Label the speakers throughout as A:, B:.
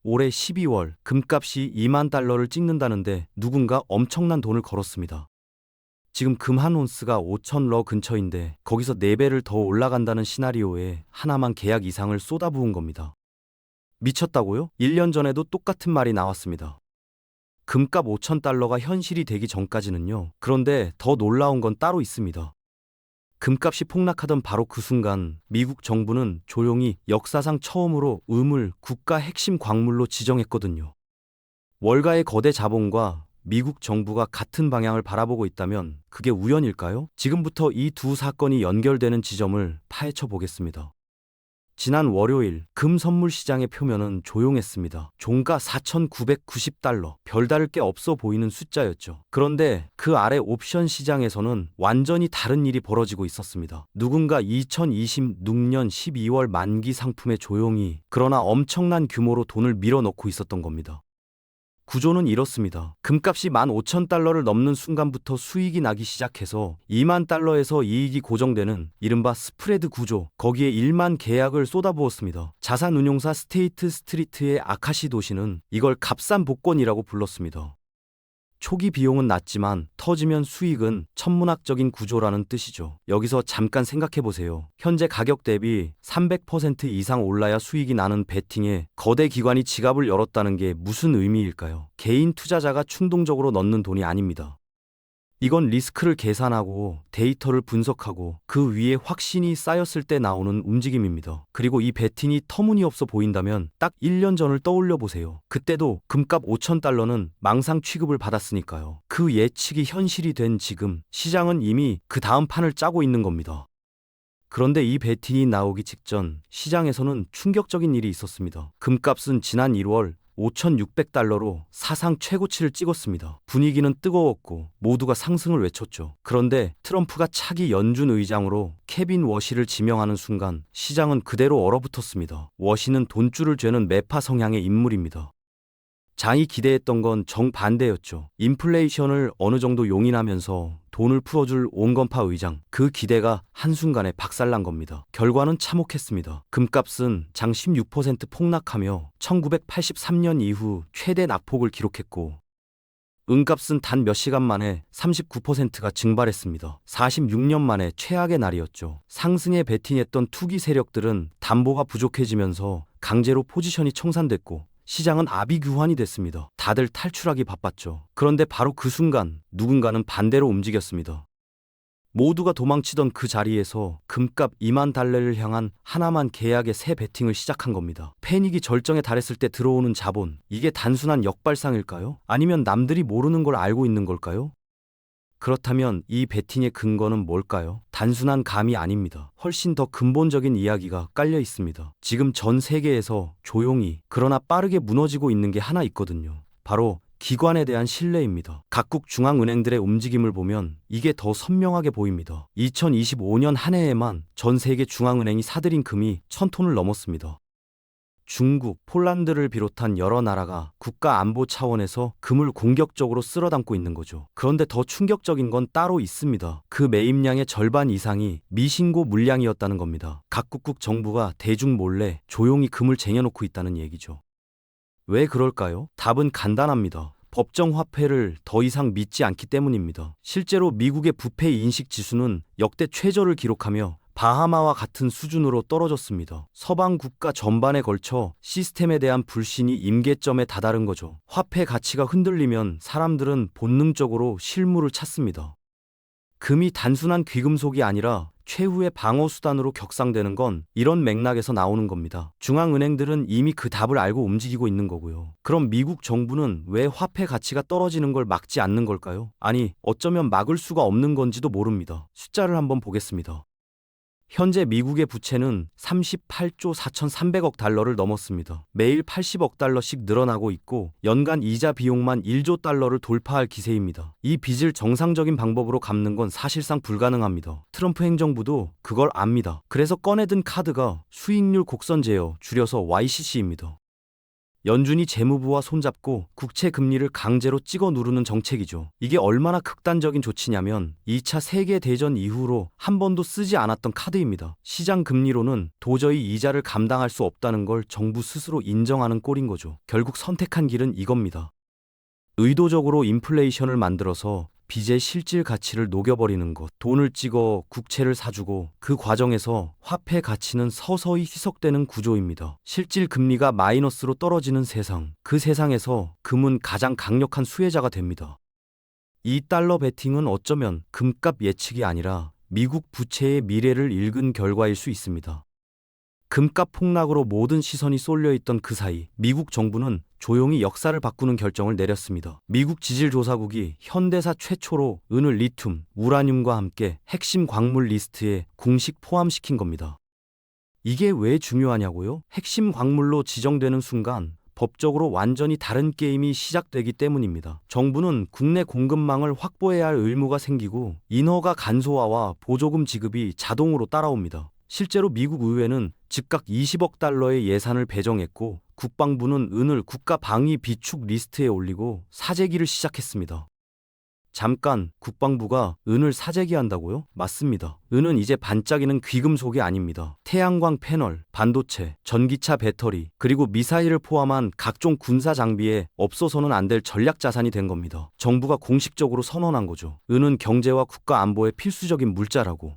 A: 올해 12월 금값이 2만 달러를 찍는다는데 누군가 엄청난 돈을 걸었습니다. 지금 금 한 온스가 5,000러 근처인데 거기서 4배를 더 올라간다는 시나리오에 하나만 계약 이상을 쏟아부은 겁니다. 미쳤다고요? 1년 전에도 똑같은 말이 나왔습니다. 금값 5,000달러가 현실이 되기 전까지는요. 그런데 더 놀라운 건 따로 있습니다. 금값이 폭락하던 바로 그 순간 미국 정부는 조용히 역사상 처음으로 음을 국가 핵심 광물로 지정했거든요. 월가의 거대 자본과 미국 정부가 같은 방향을 바라보고 있다면 그게 우연일까요? 지금부터 이 두 사건이 연결되는 지점을 파헤쳐 보겠습니다. 지난 월요일 금 선물 시장의 표면은 조용했습니다. 종가 4,990달러, 별다를 게 없어 보이는 숫자였죠. 그런데 그 아래 옵션 시장에서는 완전히 다른 일이 벌어지고 있었습니다. 누군가 2026년 12월 만기 상품에 조용히 그러나 엄청난 규모로 돈을 밀어넣고 있었던 겁니다. 구조는 이렇습니다. 금값이 15,000달러를 넘는 순간부터 수익이 나기 시작해서 2만 달러에서 이익이 고정되는 이른바 스프레드 구조, 거기에 1만 계약을 쏟아부었습니다. 자산운용사 스테이트 스트리트의 아카시 도시는 이걸 값싼 복권이라고 불렀습니다. 초기 비용은 낮지만 터지면 수익은 천문학적인 구조라는 뜻이죠. 여기서 잠깐 생각해 보세요. 현재 가격 대비 300% 이상 올라야 수익이 나는 베팅에 거대 기관이 지갑을 열었다는 게 무슨 의미일까요? 개인 투자자가 충동적으로 넣는 돈이 아닙니다. 이건 리스크를 계산하고 데이터를 분석하고 그 위에 확신이 쌓였을 때 나오는 움직임입니다. 그리고 이 베팅이 터무니없어 보인다면 딱 1년 전을 떠올려 보세요. 그때도 금값 5,000달러는 망상 취급을 받았으니까요. 그 예측이 현실이 된 지금 시장은 이미 그 다음 판을 짜고 있는 겁니다. 그런데 이 베팅이 나오기 직전 시장에서는 충격적인 일이 있었습니다. 금값은 지난 1월 5,600달러로 사상 최고치를 찍었습니다. 분위기는 뜨거웠고 모두가 상승을 외쳤죠. 그런데 트럼프가 차기 연준 의장으로 케빈 워시를 지명하는 순간 시장은 그대로 얼어붙었습니다. 워시는 돈줄을 쥐는 매파 성향의 인물입니다. 장이 기대했던 건 정반대였죠. 인플레이션을 어느 정도 용인하면서 돈을 풀어줄 온건파 의장, 그 기대가 한순간에 박살난 겁니다. 결과는 참혹했습니다. 금값은 장 16% 폭락하며 1983년 이후 최대 낙폭을 기록했고 은값은 단 몇 시간 만에 39%가 증발했습니다. 46년 만에 최악의 날이었죠. 상승에 베팅했던 투기 세력들은 담보가 부족해지면서 강제로 포지션이 청산됐고 시장은 아비규환이 됐습니다. 다들 탈출하기 바빴죠. 그런데 바로 그 순간 누군가는 반대로 움직였습니다. 모두가 도망치던 그 자리에서 금값 2만 달러를 향한 하나만 계약의 새 베팅을 시작한 겁니다. 패닉이 절정에 달했을 때 들어오는 자본, 이게 단순한 역발상일까요? 아니면 남들이 모르는 걸 알고 있는 걸까요? 그렇다면 이 베팅의 근거는 뭘까요? 단순한 감이 아닙니다. 훨씬 더 근본적인 이야기가 깔려 있습니다. 지금 전 세계에서 조용히 그러나 빠르게 무너지고 있는 게 하나 있거든요. 바로 기관에 대한 신뢰입니다. 각국 중앙은행들의 움직임을 보면 이게 더 선명하게 보입니다. 2025년 한 해에만 전 세계 중앙은행이 사들인 금이 1,000톤을 넘었습니다. 중국, 폴란드를 비롯한 여러 나라가 국가 안보 차원에서 금을 공격적으로 쓸어담고 있는 거죠. 그런데 더 충격적인 건 따로 있습니다. 그 매입량의 절반 이상이 미신고 물량이었다는 겁니다. 각국국 정부가 대중 몰래 조용히 금을 쟁여놓고 있다는 얘기죠. 왜 그럴까요? 답은 간단합니다. 법정 화폐를 더 이상 믿지 않기 때문입니다. 실제로 미국의 부패 인식 지수는 역대 최저를 기록하며 바하마와 같은 수준으로 떨어졌습니다. 서방 국가 전반에 걸쳐 시스템에 대한 불신이 임계점에 다다른 거죠. 화폐 가치가 흔들리면 사람들은 본능적으로 실물을 찾습니다. 금이 단순한 귀금속이 아니라 최후의 방어수단으로 격상되는 건 이런 맥락에서 나오는 겁니다. 중앙은행들은 이미 그 답을 알고 움직이고 있는 거고요. 그럼 미국 정부는 왜 화폐 가치가 떨어지는 걸 막지 않는 걸까요? 아니, 어쩌면 막을 수가 없는 건지도 모릅니다. 숫자를 한번 보겠습니다. 현재 미국의 부채는 38조 4,300억 달러를 넘었습니다. 매일 80억 달러씩 늘어나고 있고 연간 이자 비용만 1조 달러를 돌파할 기세입니다. 이 빚을 정상적인 방법으로 갚는 건 사실상 불가능합니다. 트럼프 행정부도 그걸 압니다. 그래서 꺼내든 카드가 수익률 곡선 제어, 줄여서 YCC입니다. 연준이 재무부와 손잡고 국채 금리를 강제로 찍어 누르는 정책이죠. 이게 얼마나 극단적인 조치냐면 2차 세계대전 이후로 한 번도 쓰지 않았던 카드입니다. 시장 금리로는 도저히 이자를 감당할 수 없다는 걸 정부 스스로 인정하는 꼴인 거죠. 결국 선택한 길은 이겁니다. 의도적으로 인플레이션을 만들어서 빚의 실질 가치를 녹여버리는 것, 돈을 찍어 국채를 사주고 그 과정에서 화폐 가치는 서서히 희석되는 구조입니다. 실질 금리가 마이너스로 떨어지는 세상, 그 세상에서 금은 가장 강력한 수혜자가 됩니다. 이 달러 베팅은 어쩌면 금값 예측이 아니라 미국 부채의 미래를 읽은 결과일 수 있습니다. 금값 폭락으로 모든 시선이 쏠려있던 그 사이 미국 정부는 조용히 역사를 바꾸는 결정을 내렸습니다. 미국 지질조사국이 현대사 최초로 은을 리튬, 우라늄과 함께 핵심 광물 리스트에 공식 포함시킨 겁니다. 이게 왜 중요하냐고요? 핵심 광물로 지정되는 순간 법적으로 완전히 다른 게임이 시작되기 때문입니다. 정부는 국내 공급망을 확보해야 할 의무가 생기고 인허가 간소화와 보조금 지급이 자동으로 따라옵니다. 실제로 미국 의회는 즉각 20억 달러의 예산을 배정했고 국방부는 은을 국가 방위 비축 리스트에 올리고 사재기를 시작했습니다. 잠깐, 국방부가 은을 사재기한다고요? 맞습니다. 은은 이제 반짝이는 귀금속이 아닙니다. 태양광 패널, 반도체, 전기차 배터리, 그리고 미사일을 포함한 각종 군사 장비에 없어서는 안 될 전략 자산이 된 겁니다. 정부가 공식적으로 선언한 거죠. 은은 경제와 국가 안보에 필수적인 물자라고.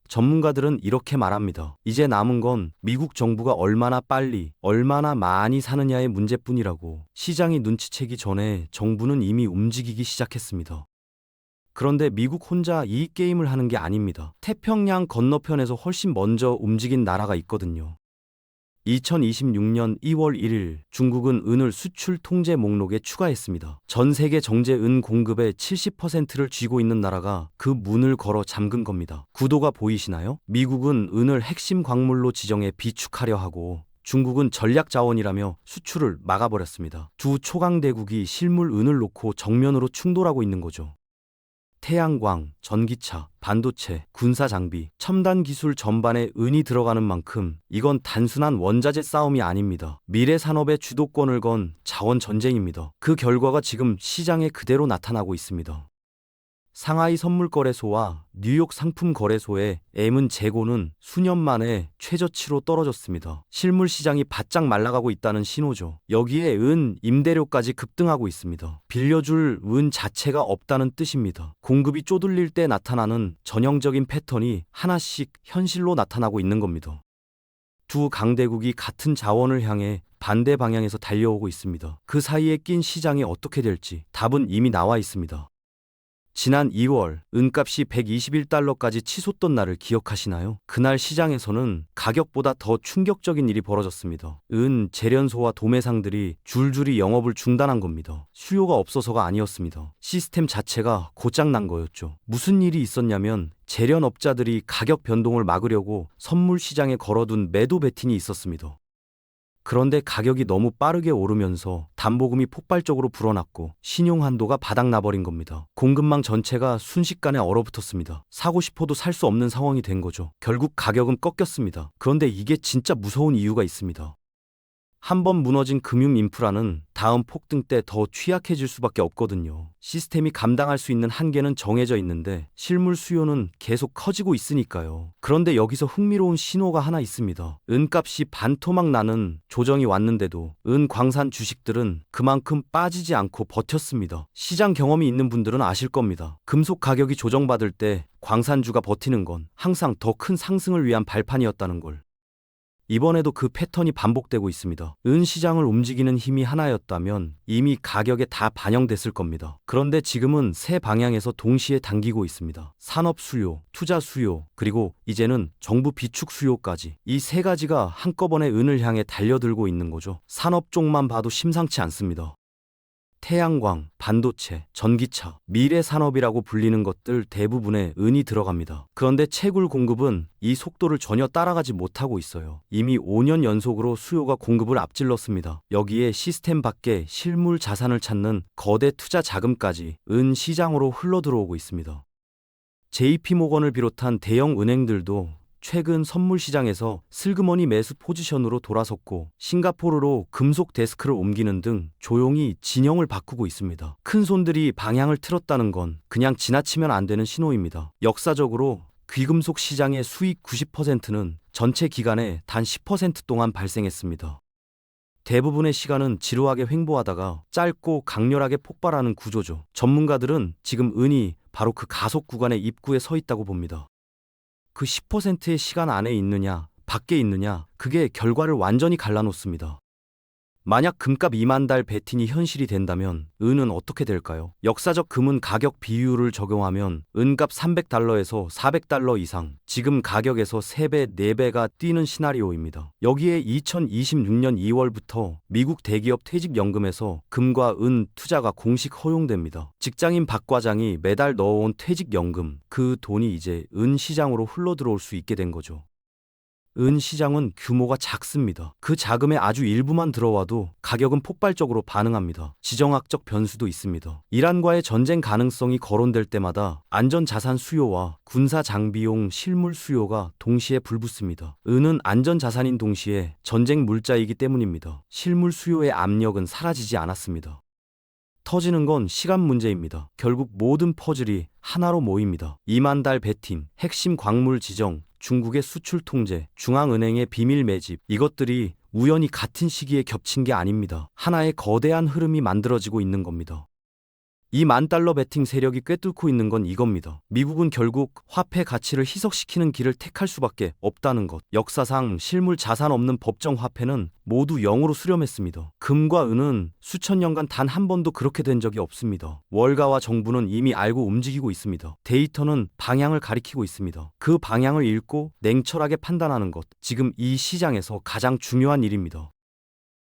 A: 전문가들은 이렇게 말합니다. 이제 남은 건 미국 정부가 얼마나 빨리, 얼마나 많이 사느냐의 문제뿐이라고. 시장이 눈치채기 전에 정부는 이미 움직이기 시작했습니다. 그런데 미국 혼자 이 게임을 하는 게 아닙니다. 태평양 건너편에서 훨씬 먼저 움직인 나라가 있거든요. 2026년 2월 1일 중국은 은을 수출 통제 목록에 추가했습니다. 전 세계 정제 은 공급의 70%를 쥐고 있는 나라가 그 문을 걸어 잠근 겁니다. 구도가 보이시나요? 미국은 은을 핵심 광물로 지정해 비축하려 하고 중국은 전략 자원이라며 수출을 막아버렸습니다. 두 초강대국이 실물 은을 놓고 정면으로 충돌하고 있는 거죠. 태양광, 전기차, 반도체, 군사장비, 첨단 기술 전반에 은이 들어가는 만큼 이건 단순한 원자재 싸움이 아닙니다. 미래 산업의 주도권을 건 자원 전쟁입니다. 그 결과가 지금 시장에 그대로 나타나고 있습니다. 상하이 선물거래소와 뉴욕 상품거래소의 M은 재고는 수년 만에 최저치로 떨어졌습니다. 실물 시장이 바짝 말라가고 있다는 신호죠. 여기에 은 임대료까지 급등하고 있습니다. 빌려줄 은 자체가 없다는 뜻입니다. 공급이 쪼들릴 때 나타나는 전형적인 패턴이 하나씩 현실로 나타나고 있는 겁니다. 두 강대국이 같은 자원을 향해 반대 방향에서 달려오고 있습니다. 그 사이에 낀 시장이 어떻게 될지 답은 이미 나와 있습니다. 지난 2월 은값이 121달러까지 치솟던 날을 기억하시나요? 그날 시장에서는 가격보다 더 충격적인 일이 벌어졌습니다. 은 재련소와 도매상들이 줄줄이 영업을 중단한 겁니다. 수요가 없어서가 아니었습니다. 시스템 자체가 고장난 거였죠. 무슨 일이 있었냐면 재련업자들이 가격 변동을 막으려고 선물 시장에 걸어둔 매도 베팅이 있었습니다. 그런데 가격이 너무 빠르게 오르면서 담보금이 폭발적으로 불어났고 신용한도가 바닥나버린 겁니다. 공급망 전체가 순식간에 얼어붙었습니다. 사고 싶어도 살 수 없는 상황이 된 거죠. 결국 가격은 꺾였습니다. 그런데 이게 진짜 무서운 이유가 있습니다. 한번 무너진 금융 인프라는 다음 폭등 때 더 취약해질 수밖에 없거든요. 시스템이 감당할 수 있는 한계는 정해져 있는데 실물 수요는 계속 커지고 있으니까요. 그런데 여기서 흥미로운 신호가 하나 있습니다. 은값이 반토막 나는 조정이 왔는데도 은 광산 주식들은 그만큼 빠지지 않고 버텼습니다. 시장 경험이 있는 분들은 아실 겁니다. 금속 가격이 조정받을 때 광산주가 버티는 건 항상 더 큰 상승을 위한 발판이었다는 걸. 이번에도 그 패턴이 반복되고 있습니다. 은 시장을 움직이는 힘이 하나였다면 이미 가격에 다 반영됐을 겁니다. 그런데 지금은 세 방향에서 동시에 당기고 있습니다. 산업 수요, 투자 수요, 그리고 이제는 정부 비축 수요까지. 이 세 가지가 한꺼번에 은을 향해 달려들고 있는 거죠. 산업 쪽만 봐도 심상치 않습니다. 태양광, 반도체, 전기차, 미래 산업이라고 불리는 것들 대부분에 은이 들어갑니다. 그런데 채굴 공급은 이 속도를 전혀 따라가지 못하고 있어요. 이미 5년 연속으로 수요가 공급을 앞질렀습니다. 여기에 시스템 밖에 실물 자산을 찾는 거대 투자 자금까지 은 시장으로 흘러들어오고 있습니다. JP모건을 비롯한 대형 은행들도 최근 선물 시장에서 슬그머니 매수 포지션으로 돌아섰고 싱가포르로 금속 데스크를 옮기는 등 조용히 진영을 바꾸고 있습니다. 큰 손들이 방향을 틀었다는 건 그냥 지나치면 안 되는 신호입니다. 역사적으로 귀금속 시장의 수익 90%는 전체 기간의 단 10% 동안 발생했습니다. 대부분의 시간은 지루하게 횡보하다가 짧고 강렬하게 폭발하는 구조죠. 전문가들은 지금 은이 바로 그 가속 구간의 입구에 서 있다고 봅니다. 그 10%의 시간 안에 있느냐, 밖에 있느냐, 그게 결과를 완전히 갈라놓습니다. 만약 금값 2만 달 베팅이 현실이 된다면 은은 어떻게 될까요? 역사적 금은 가격 비율을 적용하면 은값 300달러에서 400달러 이상, 지금 가격에서 3배, 4배가 뛰는 시나리오입니다. 여기에 2026년 2월부터 미국 대기업 퇴직연금에서 금과 은 투자가 공식 허용됩니다. 직장인 박 과장이 매달 넣어온 퇴직연금, 그 돈이 이제 은 시장으로 흘러들어올 수 있게 된 거죠. 은 시장은 규모가 작습니다. 그 자금의 아주 일부만 들어와도 가격은 폭발적으로 반응합니다. 지정학적 변수도 있습니다. 이란과의 전쟁 가능성이 거론될 때마다 안전자산 수요와 군사 장비용 실물 수요가 동시에 불붙습니다. 은은 안전자산인 동시에 전쟁 물자이기 때문입니다. 실물 수요의 압력은 사라지지 않았습니다. 터지는 건 시간 문제입니다. 결국 모든 퍼즐이 하나로 모입니다. 2만 달 베팅, 핵심 광물 지정, 중국의 수출 통제, 중앙은행의 비밀 매집, 이것들이 우연히 같은 시기에 겹친 게 아닙니다. 하나의 거대한 흐름이 만들어지고 있는 겁니다. 이 10,000달러 베팅 세력이 꿰뚫고 있는 건 이겁니다. 미국은 결국 화폐 가치를 희석시키는 길을 택할 수밖에 없다는 것. 역사상 실물 자산 없는 법정 화폐는 모두 0으로 수렴했습니다. 금과 은은 수천 년간 단 한 번도 그렇게 된 적이 없습니다. 월가와 정부는 이미 알고 움직이고 있습니다. 데이터는 방향을 가리키고 있습니다. 그 방향을 읽고 냉철하게 판단하는 것, 지금 이 시장에서 가장 중요한 일입니다.